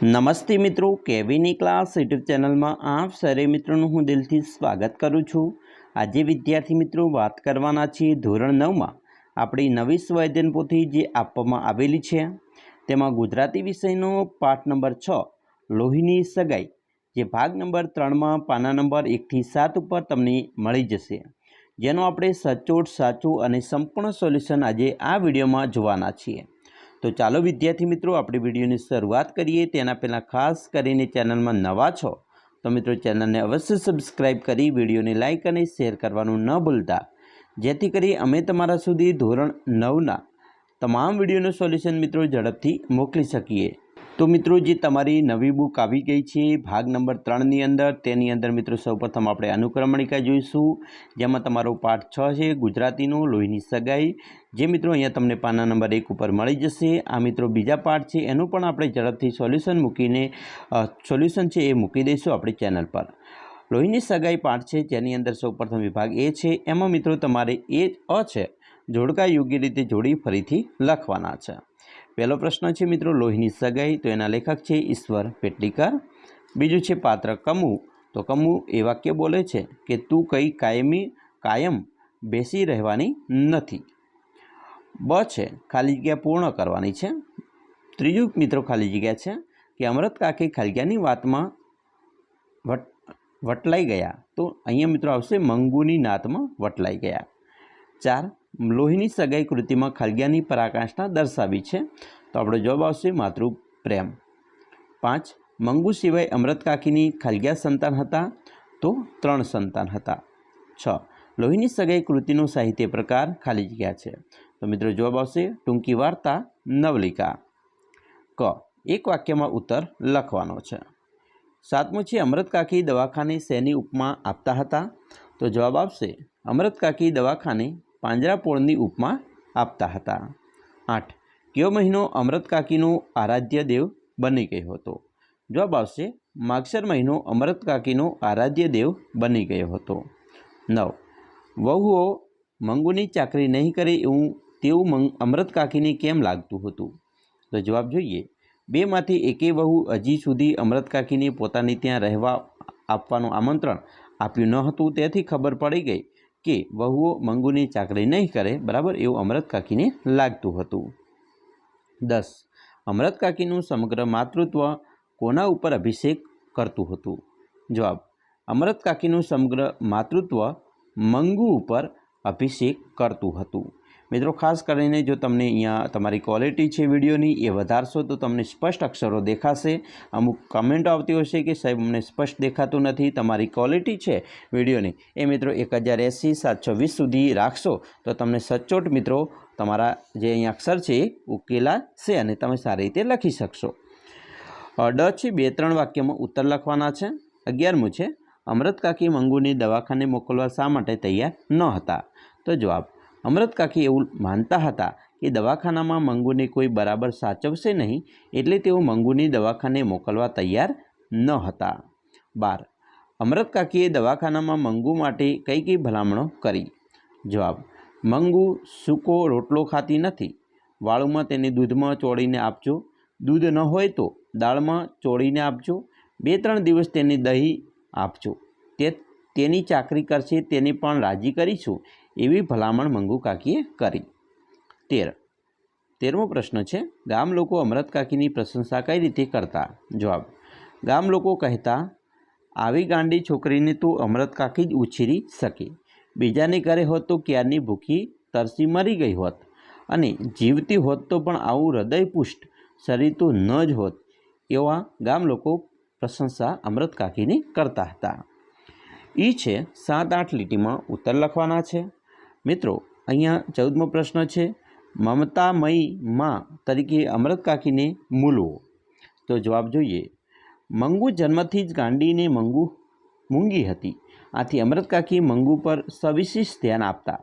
નમસ્તે મિત્રો, કેવીની class YouTube ચેનલમાં આપ સરે મિત્રોનું હું દિલથી સ્વાગત કરું છું। આજે વિદ્યાર્થી મિત્રો વાત કરવાના છીએ ધોરણ 9માં આપણી નવી સ્વાધ્યાયન પોથી જે આપવામાં આવેલી છે તેમાં ગુજરાતી વિષયનો પાઠ નંબર 6 લોહીની સગાઈ જે ભાગ નંબર 3માં પાના નંબર 1 થી 7 ઉપર તમને મળી જશે, જેનો આપણે સચોટ સાચું અને સંપૂર્ણ સોલ્યુશન આજે આ વિડીયોમાં જોવાના છીએ। तो चालो विद्यार्थी मित्रों अपनी वीडियो की शुरुआत करिए। तेना पहला खास करीने चैनल में नवा छो तो मित्रों चैनल ने अवश्य सब्सक्राइब करी वीडियो ने लाइक और शेर करवानुं न भूलता, जेथी करी अमे तमारा सुधी धोरण 9 तमाम वीडियो सोल्यूशन मित्रों झड़पथी मोकली सकीए। तो मित्रों जी तमारी नवी बुक आवी गई है भाग नंबर 3 नी अंदर, तेनी अंदर मित्रों सौप्रथम आपणे अनुक्रमणिका जोईशुं, जेमां तमारो पाठ 6 है गुजरातीनो लोहीनी सगाई, जे मित्रों अहींया तमने पाना नंबर 1 पर मळी जशे। आ मित्रों बीजा पाठ है एनुं पण आपणे झड़पथी सोल्यूशन मूकीने सोल्यूशन है ए मूकी दईशुं आपणी चेनल पर। लोहीनी सगाई पाठ है जेनी अंदर सौप्रथम विभाग ए है, एमां मित्रों तमारे ए अ है जोड़का योग्य रीते जोड़ी फरीथी लखवाना छे। पहलो प्रश्न है मित्रों लोहीनी सगाई, तो एना लेखक है ईश्वर पेटलीकर। बीजू है पात्र कमू, तो कमू ए वाक्य बोले छे कि तू कई कायम बेसी रहवानी नथी। ब है खाली जग्या पूर्ण करवानी छे। त्रीजू मित्रों खाली जग्या है कि अमृत काकी खाली जग्यानी वातमां वटलाई गया, तो अहींया मित्रों आवशे मंगूनी नातमां वटलाई गया। 4 लोहीनी सगाई कृति में खाली जग्यानी पराकाष्ठा दर्शावी है, तो आपणो जवाब आवशे मातृ प्रेम। 5 मंगू सिवाय अमृत काकीनी खाली जग्या संतान हता, तो 3 संतान हता। 6 लोहीनी सगाई कृतिनो साहित्य प्रकार खाली जग्या है, तो मित्रों जवाब आवशे टूंकी वार्ता नवलिका। क एक वाक्य में उत्तर लखवानो छे। 7मो छे अमृत काकी दवाखाने शेनी उपमा आपता हता, तो जवाब आवशे अमृत काकी दवाखाने પાંજરાપોળની ઉપમા આપતા હતા। 8 કયો મહિનો અમૃત કાકીનો આરાધ્ય દેવ બની ગયો હતો? જવાબ આવશે માગશર મહિનો અમૃત કાકીનો આરાધ્ય દેવ બની ગયો હતો। 9 વહુઓ મંગુની ચાકરી નહીં કરે તેવું અમૃત કાકીને કેમ લાગતું હતું? તો જવાબ જોઈએ, બેમાંથી એકે વહુ હજી સુધી અમૃત કાકીને પોતાની ત્યાં રહેવા આપવાનું આમંત્રણ આપ્યું ન હતું, તેથી ખબર પડી ગઈ कि वहुओ मंगूनी चाकरी नहीं करे बराबर एवं अमृत काकी ने लागतुं हतुं। 10 अमृत काकीनुं समग्र मातृत्व कोना उपर अभिषेक करतुं हतुं? जवाब अमृत काकीनुं समग्र मातृत्व मंगू उपर अभिषेक करतुं हतुं। मित्रों खास करीने जो तमने अहींया तमारी क्वॉलिटी है विडियोनी ए वधारशो तो तमने स्पष्ट अक्षरों देखाशे। अमुक कमेंट आवती होशे कि साहेब अमने स्पष्ट देखातुं नथी, तमारी क्वॉलिटी है विडियोनी ए मित्रों 1080 720 सुधी राखशो तो तमने सचोट मित्रों तमारा जे अहीं अक्षर है उकेलाशे अने तमे सारी रीते लखी शकशो। ड छे 2-3 वाक्य में उत्तर लखवाना छे। 11मो छे अमृत काकी मंगूने दवाखाने मोकलवा शा माटे तैयार न हता? तो जवाब अमृत काकी एवं मानता हता कि दवाखाना में मंगूने कोई बराबर साचवशे नहीं, एटले तेओ मंगूने दवाखाने मोकलवा तैयार न हता। 12 अमृत काकीए दवाखाना में मंगू माटे कई कई भलामणों करी? जवाब मंगू सूको रोटलो खाती नहीं, वाळू में तेने दूध में चोड़ीने आपजो, दूध न होय तो दाळ में चोड़ीने आपजो, 2-3 दिवस तेने दही आपजो, तेनी चाकरी करशे तेने पण राजी करीशुं एवी भलामण मंगू काकीए करी। 13मो प्रश्न है गाम लोको अमृत काकीनी प्रशंसा कई रीते करता? जवाब गाम लोको कहता आवी गांडी छोकरीने तो अमृत काकी ज उछेरी शके, बीजाने घरे होत तो क्यारनी भूखी तरसी मरी गई होत, अने जीवती होत तो पण आवुं हृदयपुष्ट शरीर तो न ज होत, एवा गाम लोको प्रशंसा अमृत काकीनी करता हता। ई छे 7-8 लीटी में उत्तर लखवाना छे। मित्रों अहींया 14मो प्रश्न है ममतामयी माँ तरीके अमृत काकी ने मूलवो? तो जवाब जोईए मंगू जन्मथी ज गांडी ने मूंगी हती, आथी अमृत काकी मंगू पर सविशेष ध्यान आपता।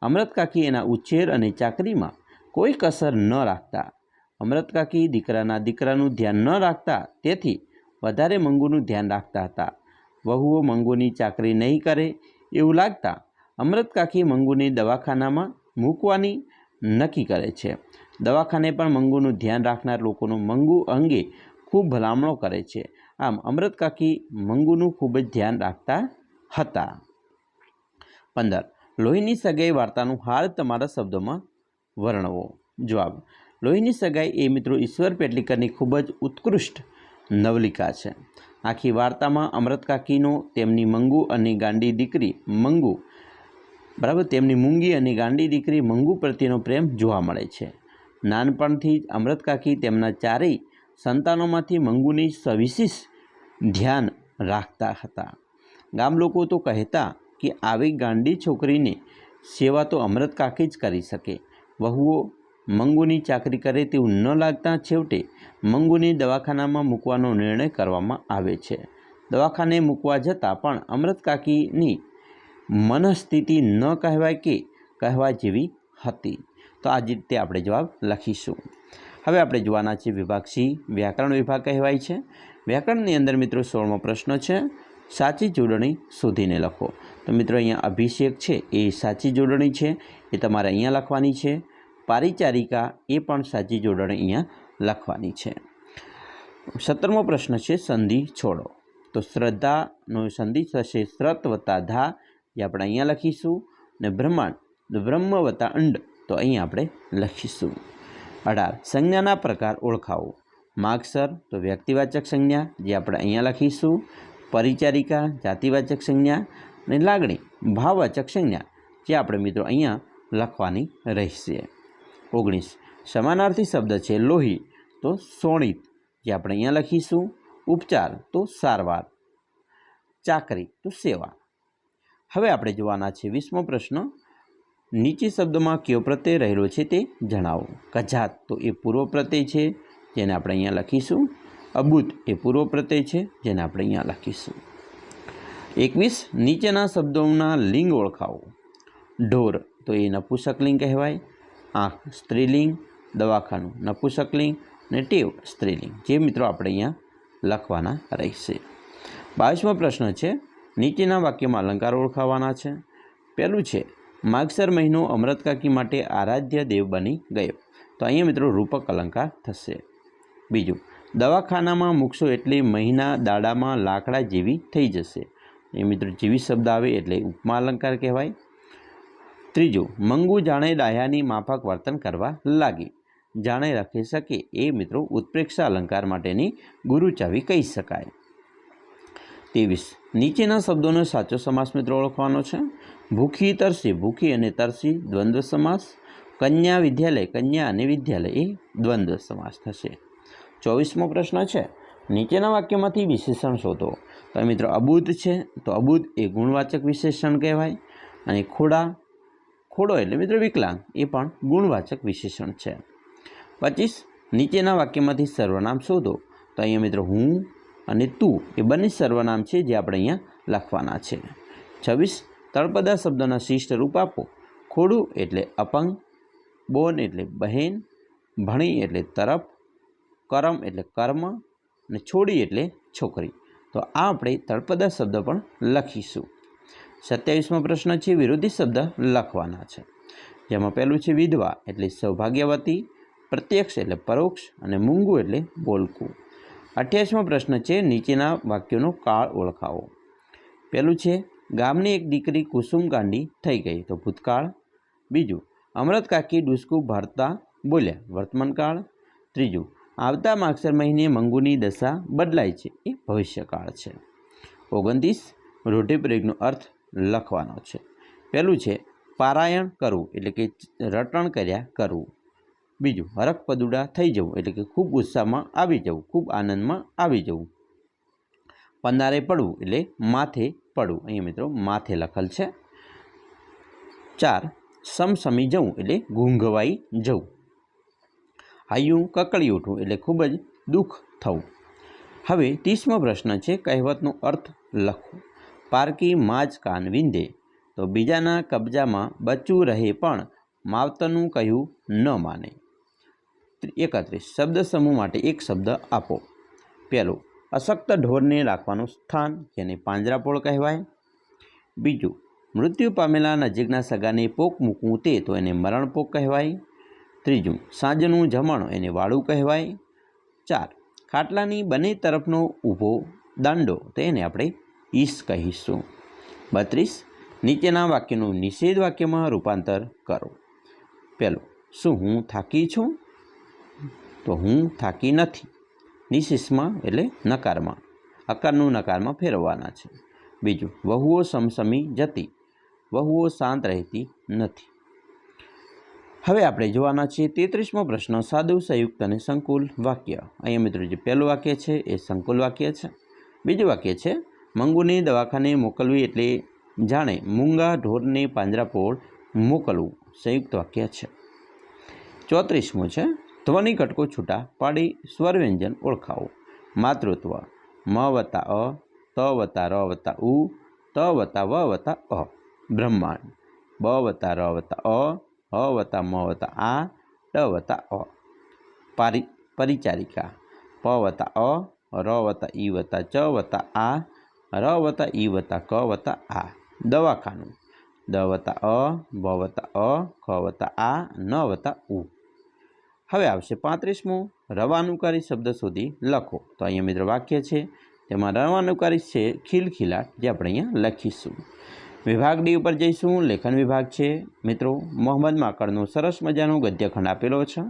अमृत काकी एना उछेर अने चाकरी में कोई कसर न राखता। अमृत काकी दीकराना दीकरानुं ध्यान न राखता, तेथी वधारे मंगूनुं ध्यान राखता हता। वहुओ मंगूनी चाकरी नहीं करे एवुं लागता अमृत काकी मंगूने दवाखाना में मूकवानी नक्की करे छे। दवाखाने पण मंगूनुं ध्यान राखनार लोकोनो मंगू अंगे ખૂબ ભલામણો કરે છે. આમ અમૃત કાકી મંગુનું ખૂબ જ ધ્યાન રાખતા હતા. 15. લોહીની સગાઈ વાર્તાનું હાલ તમારા શબ્દોમાં વર્ણવો. જવાબ: લોહીની સગાઈ એ મિત્રો ઈશ્વર પેટલીકરની ખૂબ જ ઉત્કૃષ્ટ નવલિકા છે. આખી વાર્તામાં અમૃત કાકીનો તેમની મંગુ અને ગાંડી દીકરી મંગુ તેમની મૂંગી અને ગાંડી દીકરી મંગુ પ્રત્યેનો પ્રેમ જોવા મળે છે. નાનપણથી જ અમૃત કાકી તેમના ચારેય સંતાનોમાંથી મંગુની સવિશેષ ધ્યાન રાખતા હતા. ગામ લોકો તો કહેતા કે આવી ગાંડી છોકરીને સેવા તો અમૃત કાકી જ કરી શકે. વહુઓ મંગુની ચાકરી કરે તેવું ન લાગતા છેવટે મંગુને દવાખાનામાં મૂકવાનો નિર્ણય કરવામાં આવે છે. દવાખાને મૂકવા જતાં પણ અમૃત કાકીની મનસ્થિતિ ન કહેવાય કે કહેવા જેવી હતી. તો આ જ રીતે આપણે જવાબ લખીશું. હવે આપણે જોવાના છે વિભાગ સી, વ્યાકરણ વિભાગ કહેવાય છે. વ્યાકરણની અંદર મિત્રો 16મો પ્રશ્ન છે, સાચી જોડણી શોધીને લખો. તો મિત્રો અહીંયા અભિષેક છે એ સાચી જોડણી છે, એ તમારે અહીંયા લખવાની છે. પારિચારિકા એ પણ સાચી જોડણી અહીંયા લખવાની છે. 17મો પ્રશ્ન છે, સંધિ છોડો. તો શ્રદ્ધાનો સંધિ થશે શ્રત વત્તા ધા, જે આપણે અહીંયા લખીશું. ને બ્રહ્માંડ, બ્રહ્મ વત્તા અંડ, તો અહીંયા આપણે લખીશું. 18. સંજ્ઞાના પ્રકાર ઓળખાવો. માગસર તો વ્યક્તિવાચક સંજ્ઞા, જે આપણે અહીંયા લખીશું. પરિચારિકા જાતિવાચક સંજ્ઞા, અને લાગણી ભાવવાચક સંજ્ઞા, જે આપણે મિત્રો અહીંયા લખવાની રહેશે. 19. સમાનાર્થી શબ્દ છે લોહી તો શોણિત, જે આપણે અહીંયા લખીશું. ઉપચાર તો સારવાર, ચાકરી તો સેવા. હવે આપણે જોવાના છે 20મો પ્રશ્ન, નીચે શબ્દમાં કયો પ્રત્યય રહેલો છે તે જણાવો. કજાત તો એ પૂર્વ પ્રત્યય છે, જેને આપણે અહીંયા લખીશું. અબૂત એ પૂર્વ પ્રત્યય છે, જેને આપણે અહીંયા લખીશું. 21. નીચેના શબ્દોના લિંગ ઓળખાવો. ઢોર તો એ નપુંસકલિંગ કહેવાય. આંખ સ્ત્રીલિંગ, દવાખાનું નપુંસકલિંગ, અને ટેવ સ્ત્રીલિંગ, જે મિત્રો આપણે અહીંયા લખવાના રહેશે. 22મો પ્રશ્ન છે, નીચેના વાક્યમાં અલંકાર ઓળખાવાના છે. પહેલું છે, માગસર મહિનો અમૃત કાકી માટે આરાધ્ય દેવ બની ગયો. તો અહીંયા મિત્રો રૂપક અલંકાર થશે. બીજું, દવાખાનામાં મૂકશો એટલે મહિના દાડામાં લાકડા જેવી થઈ જશે. એ મિત્રો જેવી શબ્દ આવે એટલે ઉપમા અલંકાર કહેવાય. ત્રીજું, મંગુ જાણે ડાહ્યાની માફક વર્તન કરવા લાગી. જાણે રાખી શકે એ મિત્રો ઉત્પ્રેક્ષા અલંકાર માટેની ગુરુચાવી કહી શકાય. 23. નીચેના શબ્દોનો સાચો સમાસ મિત્રો ઓળખવાનો છે. ભૂખી તરસી, ભૂખી અને તરસી દ્વંદ્વ સમાસ. કન્યા વિદ્યાલય, કન્યા અને વિદ્યાલય એ દ્વંદ્વ સમાસ થશે. 24મો પ્રશ્ન છે, નીચેના વાક્યમાંથી વિશેષણ શોધો. તો મિત્રો અબૂધ છે, તો અબૂધ એ ગુણવાચક વિશેષણ કહેવાય. અને ખોડો એટલે મિત્રો વિકલાંગ, એ પણ ગુણવાચક વિશેષણ છે. 25. નીચેના વાક્યમાંથી સર્વનામ શોધો. તો અહીંયા મિત્રો હું અને તું એ બંને સર્વનામ છે, જે આપણે અહીંયા લખવાના છે. 26. તળપદા શબ્દોના શિષ્ટ રૂપ આપો. ખોડું એટલે અપંગ, બોન એટલે બહેન, ભણી એટલે તરફ, કરમ એટલે કર્મ, અને છોડી એટલે છોકરી. તો આ આપણે તળપદા શબ્દ પણ લખીશું. 27મો પ્રશ્ન છે, વિરોધી શબ્દ લખવાના છે. જેમાં પહેલું છે વિધવા એટલે સૌભાગ્યવતી, પ્રત્યક્ષ એટલે પરોક્ષ, અને મૂંગું એટલે બોલકું. 28મો પ્રશ્ન છે, નીચેના વાક્યોનો કાળ ઓળખાવો. પહેલું છે, ગામની એક દીકરી કુસુમ ગાંડી થઈ ગઈ, તો ભૂતકાળ. બીજું, અમૃત કાકી ડૂસકું ભરતા બોલ્યા, વર્તમાનકાળ. ત્રીજું, આવતા માગસર મહિને મંગુની દશા બદલાય છે, એ ભવિષ્યકાળ છે. 29. રૂઢિપ્રયોગનો અર્થ લખવાનો છે. પહેલું છે પારાયણ કરવું એટલે કે રટણ કર્યા કરવું. બીજું, હરખ પદુડા થઈ જવું એટલે કે ખૂબ ઉત્સાહમાં આવી જવું, ખૂબ આનંદમાં આવી જવું. પંદારે પડવું એટલે માથે પડવું, અહીંયા મિત્રો માથે લખેલ છે. 4. સમસમી જવું એટલે ઘૂંઘવાઈ જવું. હૈયું કકળી ઉઠવું એટલે ખૂબ જ દુઃખ થવું. હવે 30મો પ્રશ્ન છે, કહેવતનો અર્થ લખો. પારકી માજ કાન વિંધે, તો બીજાના કબજામાં બચ્ચું રહે પણ માવતરનું કહ્યું ન માને. 31. શબ્દ સમૂહ માટે એક શબ્દ આપો. પહેલો, અશક્ત ઢોરને રાખવાનું સ્થાન, જેને પાંજરાપોળ કહેવાય. બીજું, મૃત્યુ પામેલા નજીકના સગાને પોક મૂકવું તે, તો એને મરણપોક કહેવાય. ત્રીજું, સાંજનું જમણ, એને વાળું કહેવાય. 4. ખાટલાની બંને તરફનો ઊભો દાંડો તેને આપણે ઈસ કહીશું. 32. નીચેના વાક્યનું નિષેધ વાક્યમાં રૂપાંતર કરો. પહેલું, શું હું થાકી છું? તો હું થાકી નથી. નિશેષમાં એટલે નકારમાં, અકારનું નકારમાં ફેરવવાના છે. બીજું, વહુઓ સમસમી જતી, વહુઓ શાંત રહેતી નથી. હવે આપણે જોવાના છીએ 33મો પ્રશ્ન, સાદું, સંયુક્ત અને સંકુલ વાક્ય. અહીંયા મિત્રો જે પહેલું વાક્ય છે એ સંકુલ વાક્ય છે. બીજું વાક્ય છે, મંગુને દવાખાને મોકલવી એટલે જાણે મૂંગા ઢોરને પાંજરાપોળ મોકલવું, સંયુક્ત વાક્ય છે. 34મું છે, ધ્વનિ ઘટકો છૂટા પાડી સ્વર વ્યંજન ઓળખાવો. માતૃત્વ, મ વત્તા અ, ત વત્તા ર વત્તા ઉ, ત વત્તા વ વત્તા અ. બ્રહ્માંડ, બ વત્તા ર વત્તા અ, હ વત્તા મ વત્તા આ, ડ વત્તા અ. પરિચારિકા, પ વત્તા અ, ર વત્તા ઈ વત્તા ચ વત્તા આ, ર વત્તા ઈ વત્તા ક વત્તા આ. દવાખાનું, દ વત્તા અ, બ વત્તા અ, ખ વત્તા આ, ન વત્તા ઉ. હવે આવશે 35મું, રવાનુકારી શબ્દ શોધી લખો. તો અહીંયા મિત્રો વાક્ય છે તેમાં રવાનુકારી છે ખિલખિલાટ, જે આપણે અહીંયા લખીશું. વિભાગ ડી ઉપર જઈશું. લેખન વિભાગ છે મિત્રો. મોહમ્મદ માકડનો સરસ મજાનો ગદ્યખંડ આપેલો છે.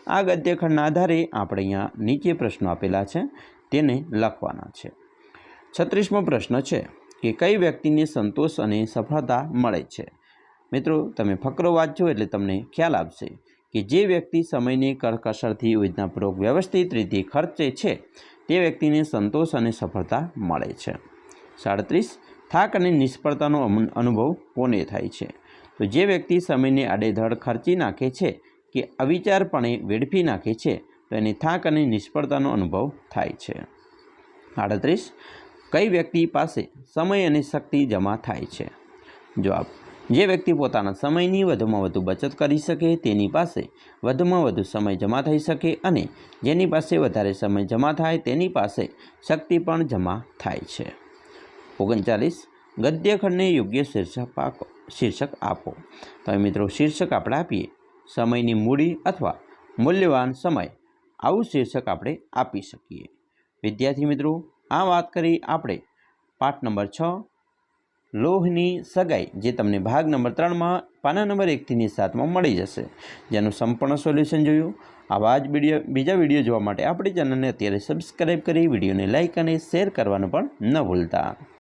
આ ગદ્યખંડના આધારે આપણે અહીંયા નીચે પ્રશ્નો આપેલા છે તેને લખવાના છે. 36મો પ્રશ્ન છે કે કઈ વ્યક્તિને સંતોષ અને સફળતા મળે છે. મિત્રો તમે ફકરો વાંચજો એટલે તમને ખ્યાલ આવશે કે જે વ્યક્તિ સમયને કરકસરથી યોજનાપૂર્વક વ્યવસ્થિત રીતે ખર્ચે છે તે વ્યક્તિને સંતોષ અને સફળતા મળે છે. 37, થાક અને નિષ્ફળતાનો અનુભવ કોને થાય છે? તો જે વ્યક્તિ સમયને આડેધડ ખર્ચી નાખે છે કે અવિચારપણે વેડફી નાખે છે તો એને થાક અને નિષ્ફળતાનો અનુભવ થાય છે. 38, કઈ વ્યક્તિ પાસે સમય અને શક્તિ જમા થાય છે? જવાબ, જે વ્યક્તિ પોતાના સમયની વધુમાં વધુ બચત કરી શકે તેની પાસે વધુમાં વધુ સમય જમા થઈ શકે અને જેની પાસે વધારે સમય જમા થાય તેની પાસે શક્તિ પણ જમા થાય છે. 39, ગદ્યખંડને યોગ્ય શીર્ષક આપો. તો મિત્રો શીર્ષક આપણે આપીએ સમયની મૂડી અથવા મૂલ્યવાન સમય, આવું શીર્ષક આપણે આપી શકીએ. વિદ્યાર્થી મિત્રો, આ વાત કરી આપણે પાઠ નંબર 6 લોહની સગાઈ, જે તમને ભાગ નંબર 3માં પાના નંબર 1 થી 7માં મળી જશે, જેનું સંપૂર્ણ સોલ્યુશન જોયું. આવા જ બીજા વિડીયો જોવા માટે આપણી ચેનલને અત્યારે સબસ્ક્રાઈબ કરી વિડીયોને લાઇક અને શેર કરવાનું પણ ન ભૂલતા.